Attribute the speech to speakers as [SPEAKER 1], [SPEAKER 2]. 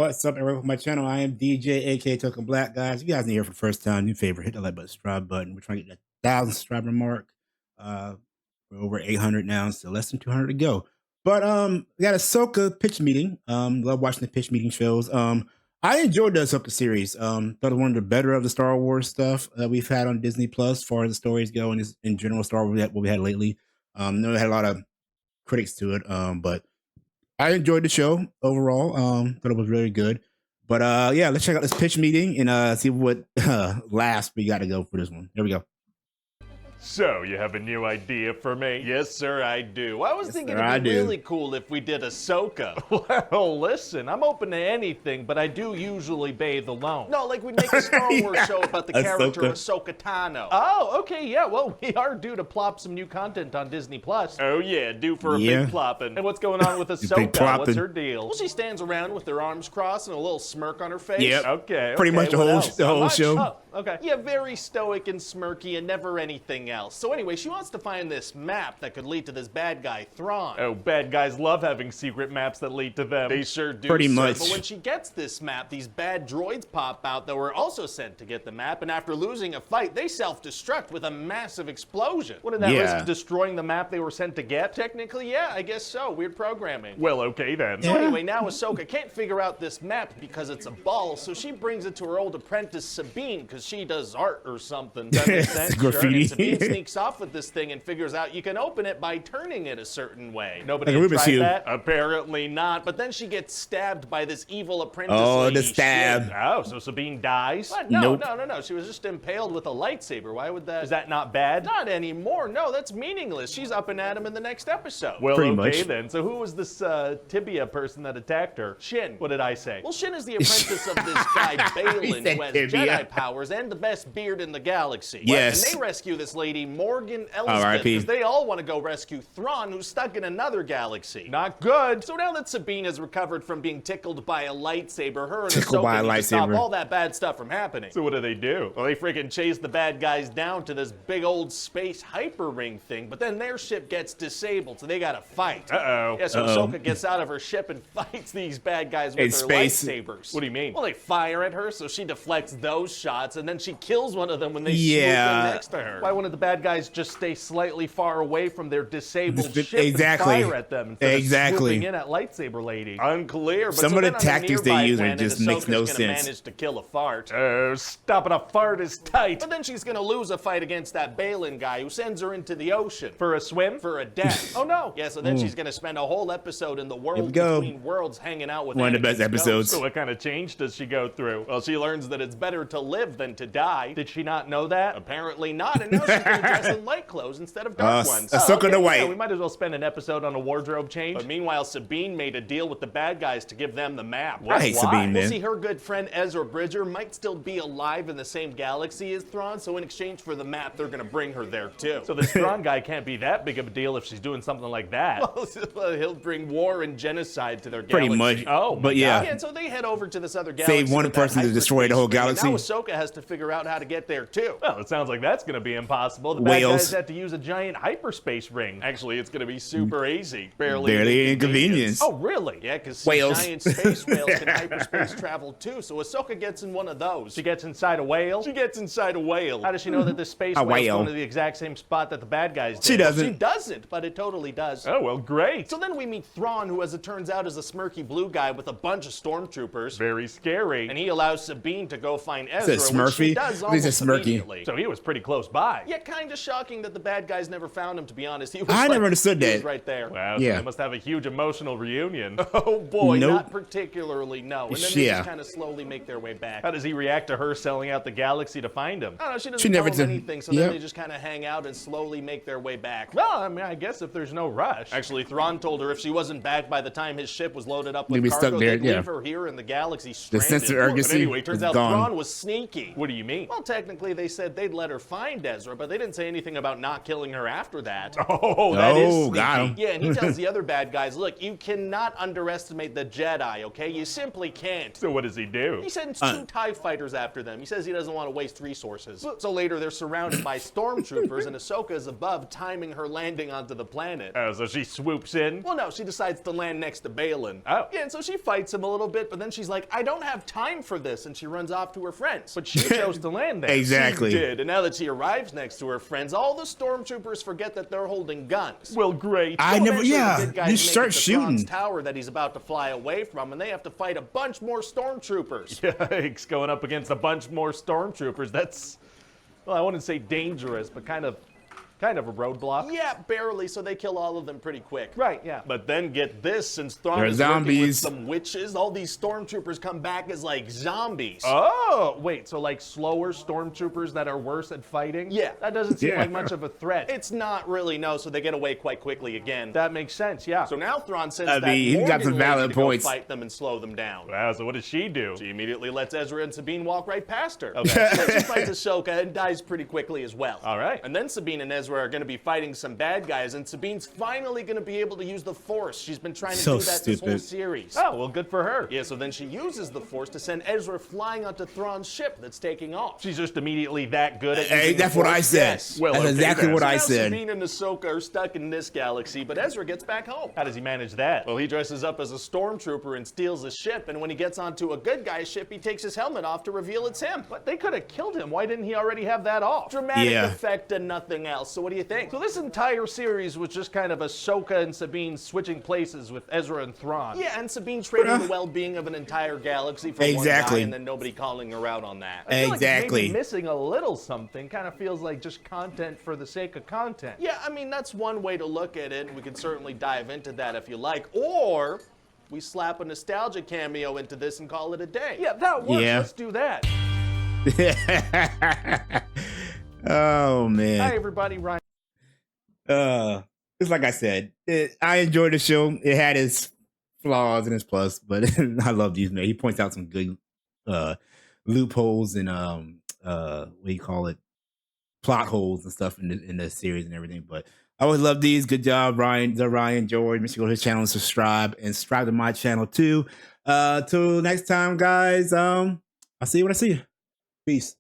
[SPEAKER 1] What's up, everyone? From my channel, I am DJ, aka Token Black. Guys, if you guys are here for the first time, new favorite, hit the like button, subscribe button. We're trying to get that 1,000 subscriber mark. We're over 800 now, so less than 200 to go. But we got a Ahsoka pitch meeting. Love watching the pitch meeting shows. I enjoyed the Ahsoka series. Thought it was one of the better of the Star Wars stuff that we've had on Disney Plus, as far as the stories go, and just in general Star Wars what we had lately. I know it had a lot of critics to it, but I enjoyed the show overall. Thought it was really good. But yeah, let's check out this pitch meeting and see what last we got to go for this one. Here we go.
[SPEAKER 2] So, you have a new idea for me?
[SPEAKER 3] Yes, sir, I do. I was thinking it'd be really cool if we did Ahsoka.
[SPEAKER 2] Well, listen, I'm open to anything, but I do usually bathe alone.
[SPEAKER 3] No, like we'd make a Star Wars show about the character Ahsoka Tano.
[SPEAKER 2] Oh, okay, yeah, well, we are due to plop some new content on Disney Plus.
[SPEAKER 3] Oh, yeah, due for a big plopping.
[SPEAKER 2] And what's going on with Ahsoka? What's her deal?
[SPEAKER 3] Well, she stands around with her arms crossed and a little smirk on her face.
[SPEAKER 1] Yep.
[SPEAKER 2] Okay.
[SPEAKER 1] Pretty much the whole show.
[SPEAKER 2] Oh, okay.
[SPEAKER 3] Yeah, very stoic and smirky and never anything else. So anyway, she wants to find this map that could lead to this bad guy, Thrawn.
[SPEAKER 2] Oh, bad guys love having secret maps that lead to them.
[SPEAKER 3] They sure do,
[SPEAKER 1] Pretty much.
[SPEAKER 3] But when she gets this map, these bad droids pop out that were also sent to get the map, and after losing a fight, they self-destruct with a massive explosion.
[SPEAKER 2] Wouldn't that risk destroying the map they were sent to get?
[SPEAKER 3] Technically, yeah, I guess so. Weird programming.
[SPEAKER 2] Well, okay then.
[SPEAKER 3] So anyway, now Ahsoka can't figure out this map because it's a ball, so she brings it to her old apprentice Sabine, because she does art or something. That makes sense?
[SPEAKER 1] Graffiti.
[SPEAKER 3] Sure. And Sabine sneaks off with this thing and figures out you can open it by turning it a certain way.
[SPEAKER 2] Nobody had tried that?
[SPEAKER 3] Apparently not. But then she gets stabbed by this evil apprentice.
[SPEAKER 1] Oh,
[SPEAKER 3] lady
[SPEAKER 1] the stab.
[SPEAKER 3] Shin.
[SPEAKER 2] Oh, so Sabine dies?
[SPEAKER 3] What? No, no. She was just impaled with a lightsaber. Why would that?
[SPEAKER 2] Is that not bad?
[SPEAKER 3] Not anymore. No, that's meaningless. She's up and at him in the next episode.
[SPEAKER 2] Well,
[SPEAKER 1] Pretty
[SPEAKER 2] okay
[SPEAKER 1] much.
[SPEAKER 2] then. So who was this tibia person that attacked her?
[SPEAKER 3] Shin.
[SPEAKER 2] What did I say?
[SPEAKER 3] Well, Shin is the apprentice of this guy Balin, who has
[SPEAKER 1] tibia.
[SPEAKER 3] Jedi powers and the best beard in the galaxy.
[SPEAKER 1] Yes.
[SPEAKER 3] And they rescue this lady, Morgan Elsbeth,
[SPEAKER 1] R.I.P.
[SPEAKER 3] because they all want to go rescue Thrawn, who's stuck in another galaxy.
[SPEAKER 2] Not good.
[SPEAKER 3] So now that Sabine has recovered from being tickled by a lightsaber, her and
[SPEAKER 1] Tickled by a
[SPEAKER 3] Ahsoka need to stop
[SPEAKER 1] lightsaber.
[SPEAKER 3] all that bad stuff from happening.
[SPEAKER 2] So what do?
[SPEAKER 3] Well, they freaking chase the bad guys down to this big old space hyper ring thing, but then their ship gets disabled, so they gotta fight.
[SPEAKER 2] Uh-oh.
[SPEAKER 3] Yeah, so Ahsoka gets out of her ship and fights these bad guys with
[SPEAKER 1] In
[SPEAKER 3] their
[SPEAKER 1] space.
[SPEAKER 3] lightsabers.
[SPEAKER 2] What do you mean?
[SPEAKER 3] Well, they fire at her, so she deflects those shots, and then she kills one of them when they swoop
[SPEAKER 1] Yeah.
[SPEAKER 3] in next to her.
[SPEAKER 2] Why wouldn't the bad guys just stay slightly far away from their disabled ship
[SPEAKER 1] Exactly.
[SPEAKER 2] and fire at them instead
[SPEAKER 1] Exactly.
[SPEAKER 2] of swooping in at lightsaber lady?
[SPEAKER 3] Unclear, but
[SPEAKER 1] Some
[SPEAKER 3] so
[SPEAKER 1] of the
[SPEAKER 3] then on a
[SPEAKER 1] tactics they
[SPEAKER 3] nearby
[SPEAKER 1] use
[SPEAKER 3] planet,
[SPEAKER 1] just makes no
[SPEAKER 3] Ahsoka's gonna
[SPEAKER 1] sense.
[SPEAKER 3] manage to kill a fart.
[SPEAKER 2] Oh, stopping a fart is tight.
[SPEAKER 3] But then she's gonna lose a fight against that Balin guy who sends her into the ocean.
[SPEAKER 2] For a swim?
[SPEAKER 3] For a death.
[SPEAKER 2] Oh no.
[SPEAKER 3] Yeah, so then she's gonna spend a whole episode in the
[SPEAKER 1] we
[SPEAKER 3] world
[SPEAKER 1] go.
[SPEAKER 3] between worlds hanging out with
[SPEAKER 1] One of the best
[SPEAKER 3] Anakin's
[SPEAKER 1] episodes.
[SPEAKER 3] ghost.
[SPEAKER 2] So what kind of change does she go through?
[SPEAKER 3] Well, she learns that it's better to live than to die.
[SPEAKER 2] Did she not know that?
[SPEAKER 3] Apparently not, and now she's gonna dress in light clothes instead of dark ones.
[SPEAKER 1] Ahsoka the White.
[SPEAKER 2] Yeah, we might as well spend an episode on a wardrobe change.
[SPEAKER 3] But meanwhile, Sabine made a deal with the bad guys to give them the map.
[SPEAKER 1] I hate Sabine,
[SPEAKER 3] Well,
[SPEAKER 1] man.
[SPEAKER 3] see, her good friend Ezra Bridger might still be alive in the same galaxy as Thrawn, so in exchange for the map, they're gonna bring her there too.
[SPEAKER 2] So the strong guy can't be that big of a deal if she's doing something like that.
[SPEAKER 3] Well, he'll bring war and genocide to their
[SPEAKER 1] Pretty
[SPEAKER 3] galaxy.
[SPEAKER 1] much.
[SPEAKER 2] Oh,
[SPEAKER 1] but
[SPEAKER 3] Yeah,
[SPEAKER 1] yeah.
[SPEAKER 3] and so they head over to this other galaxy.
[SPEAKER 1] Save one
[SPEAKER 3] with that
[SPEAKER 1] person to destroy the whole
[SPEAKER 3] hyperspace ring, and
[SPEAKER 1] galaxy.
[SPEAKER 3] Now Ahsoka has to figure out how to get there too.
[SPEAKER 2] Well, it sounds like that's going to be impossible. The bad
[SPEAKER 1] Whales.
[SPEAKER 2] guys have to use a giant hyperspace ring.
[SPEAKER 3] Actually, it's gonna be super easy.
[SPEAKER 1] Barely
[SPEAKER 3] an
[SPEAKER 1] inconvenience.
[SPEAKER 2] Oh, really?
[SPEAKER 3] Yeah, because
[SPEAKER 1] Whales.
[SPEAKER 3] giant space whales can hyperspace travel too, so Ahsoka gets in one of those.
[SPEAKER 2] She gets inside a whale?
[SPEAKER 3] She gets inside a whale.
[SPEAKER 2] How does she know that this space
[SPEAKER 1] A
[SPEAKER 2] whale's
[SPEAKER 1] whale.
[SPEAKER 2] going to the exact same spot that the bad guys did?
[SPEAKER 1] She doesn't.
[SPEAKER 3] She doesn't, but it totally does.
[SPEAKER 2] Oh, well, great.
[SPEAKER 3] So then we meet Thrawn, who, as it turns out, is a smirky blue guy with a bunch of stormtroopers.
[SPEAKER 2] Very scary.
[SPEAKER 3] And he allows Sabine to go find Ezra,
[SPEAKER 1] Is it
[SPEAKER 3] which she
[SPEAKER 1] Smurfy?
[SPEAKER 3] does
[SPEAKER 1] At least
[SPEAKER 3] almost
[SPEAKER 1] it's Smirky.
[SPEAKER 3] immediately.
[SPEAKER 2] So he was pretty close by.
[SPEAKER 3] Yeah, kind of shocking that the bad guys never found him, to be honest. He was
[SPEAKER 1] I
[SPEAKER 3] like,
[SPEAKER 1] never understood
[SPEAKER 3] he
[SPEAKER 1] that.
[SPEAKER 3] was right there.
[SPEAKER 2] Wow, so
[SPEAKER 1] Yeah.
[SPEAKER 2] they must have a huge emotional reunion.
[SPEAKER 3] Oh boy,
[SPEAKER 1] Nope.
[SPEAKER 3] not particularly, no. And then they
[SPEAKER 1] Yeah.
[SPEAKER 3] just kind of slowly make their way back.
[SPEAKER 2] How does he react to her selling out the galaxy to find him?
[SPEAKER 3] I don't know, she doesn't
[SPEAKER 1] She never
[SPEAKER 3] tell him
[SPEAKER 1] did.
[SPEAKER 3] anything, so
[SPEAKER 1] Yeah.
[SPEAKER 3] then they just kind of hang out and slowly make their way back.
[SPEAKER 2] Well, I mean, I guess if there's no rush.
[SPEAKER 3] Actually, Thrawn told her if she wasn't back by the time his ship was loaded up with
[SPEAKER 1] They'd be
[SPEAKER 3] cargo,
[SPEAKER 1] stuck there,
[SPEAKER 3] they'd
[SPEAKER 1] yeah.
[SPEAKER 3] leave her here in the galaxy stranded.
[SPEAKER 1] sense of
[SPEAKER 3] But
[SPEAKER 1] urgency
[SPEAKER 3] anyway, turns
[SPEAKER 1] is
[SPEAKER 3] out
[SPEAKER 1] gone.
[SPEAKER 3] Thrawn was sneaky. sneaky.
[SPEAKER 2] What do you mean?
[SPEAKER 3] Well, technically, they said they'd let her find Ezra, but they didn't say anything about not killing her after that.
[SPEAKER 2] Oh, that is
[SPEAKER 1] Oh,
[SPEAKER 2] sneaky.
[SPEAKER 1] got him.
[SPEAKER 3] Yeah, and he tells the other bad guys, look, you cannot underestimate the Jedi, okay? You simply can't.
[SPEAKER 2] So what does he do?
[SPEAKER 3] He sends 2 TIE fighters after them. He says he doesn't want to waste resources. So later, they're surrounded by stormtroopers, and Ahsoka is above, timing her landing onto the planet.
[SPEAKER 2] Oh, so she swoops in?
[SPEAKER 3] Well, no, she decides to land next to Balin.
[SPEAKER 2] Oh.
[SPEAKER 3] Yeah, and so she fights him a little bit, but then she's like, I don't have time for this, and she runs off to her friends.
[SPEAKER 2] But she chose to land there.
[SPEAKER 1] Exactly.
[SPEAKER 3] She did, and now that she arrives next to her friends, all the stormtroopers forget that they're holding guns.
[SPEAKER 2] Well, great.
[SPEAKER 1] I never,
[SPEAKER 3] Eventually, the
[SPEAKER 1] yeah,
[SPEAKER 3] good guys
[SPEAKER 1] you
[SPEAKER 3] make
[SPEAKER 1] start
[SPEAKER 3] it to Thrawn's
[SPEAKER 1] shooting.
[SPEAKER 3] tower that he's about to fly away from, and they have to fight a bunch more stormtroopers.
[SPEAKER 2] Yikes, going up against a bunch more stormtroopers. That's, well, I wouldn't say dangerous, but kind of a roadblock.
[SPEAKER 3] Yeah, barely, so they kill all of them pretty quick.
[SPEAKER 2] Right, yeah.
[SPEAKER 3] But then get this, since Thrawn
[SPEAKER 1] They're
[SPEAKER 3] is working with
[SPEAKER 1] zombies.
[SPEAKER 3] some witches, all these stormtroopers come back as like zombies.
[SPEAKER 2] Oh, wait, so like slower stormtroopers that are worse at fighting?
[SPEAKER 3] Yeah.
[SPEAKER 2] That doesn't seem
[SPEAKER 1] Yeah.
[SPEAKER 2] like much of a threat.
[SPEAKER 3] It's not really, no, so they get away quite quickly again.
[SPEAKER 2] That makes sense, yeah.
[SPEAKER 3] So now Thrawn sends
[SPEAKER 1] I
[SPEAKER 3] that
[SPEAKER 1] mean, he's got
[SPEAKER 3] Morgan
[SPEAKER 1] some valid
[SPEAKER 3] lady to go
[SPEAKER 1] points.
[SPEAKER 3] fight them and slow them down.
[SPEAKER 2] Wow, so what does she do?
[SPEAKER 3] She immediately lets Ezra and Sabine walk right past her.
[SPEAKER 2] Okay.
[SPEAKER 3] So she fights Ahsoka and dies pretty quickly as well.
[SPEAKER 2] All right.
[SPEAKER 3] And then Sabine and Ezra are going to be fighting some bad guys, and Sabine's finally going to be able to use the Force. She's been trying to
[SPEAKER 1] So
[SPEAKER 3] do that this whole
[SPEAKER 1] stupid.
[SPEAKER 3] series.
[SPEAKER 2] Oh, well, good for her.
[SPEAKER 3] Yeah, so then she uses the Force to send Ezra flying onto Thrawn's ship that's taking off.
[SPEAKER 2] She's just immediately that good at
[SPEAKER 1] Hey,
[SPEAKER 2] using the
[SPEAKER 1] that's what I
[SPEAKER 2] Force?
[SPEAKER 1] said.
[SPEAKER 3] Yes.
[SPEAKER 2] Well,
[SPEAKER 1] That's
[SPEAKER 2] okay
[SPEAKER 1] exactly
[SPEAKER 2] then.
[SPEAKER 1] what
[SPEAKER 3] So
[SPEAKER 1] I
[SPEAKER 3] now
[SPEAKER 1] said.
[SPEAKER 3] Sabine and Ahsoka are stuck in this galaxy, but Ezra gets back home.
[SPEAKER 2] How does he manage that?
[SPEAKER 3] Well, he dresses up as a stormtrooper and steals a ship, and when he gets onto a good guy's ship, he takes his helmet off to reveal it's him.
[SPEAKER 2] But they could have killed him. Why didn't he already have that off?
[SPEAKER 3] Dramatic
[SPEAKER 1] Yeah.
[SPEAKER 3] effect and nothing else. So what do you think?
[SPEAKER 2] So this entire series was just kind of Ahsoka and Sabine switching places with Ezra and Thrawn.
[SPEAKER 3] Yeah, and Sabine trading the well-being of an entire galaxy for one
[SPEAKER 1] Exactly.
[SPEAKER 3] guy, and then nobody calling her out on that.
[SPEAKER 2] I feel like it's
[SPEAKER 1] Exactly.
[SPEAKER 2] maybe missing a little something. Kind of feels like just content for the sake of content.
[SPEAKER 3] Yeah, I mean, that's one way to look at it, and we can certainly dive into that if you like. Or we slap a nostalgia cameo into this and call it a day.
[SPEAKER 2] Yeah, that works.
[SPEAKER 1] Yeah.
[SPEAKER 2] Let's do that.
[SPEAKER 1] Oh man.
[SPEAKER 2] Hi, everybody. Ryan.
[SPEAKER 1] It's like I said, I enjoyed the show. It had its flaws and its plus, but I love these, man. He points out some good loopholes and what do you call it, plot holes and stuff in the series and everything. But I always love these. Good job, Ryan, George. Make sure you go to his channel and subscribe to my channel too. Till next time, guys. I'll see you when I see you. Peace.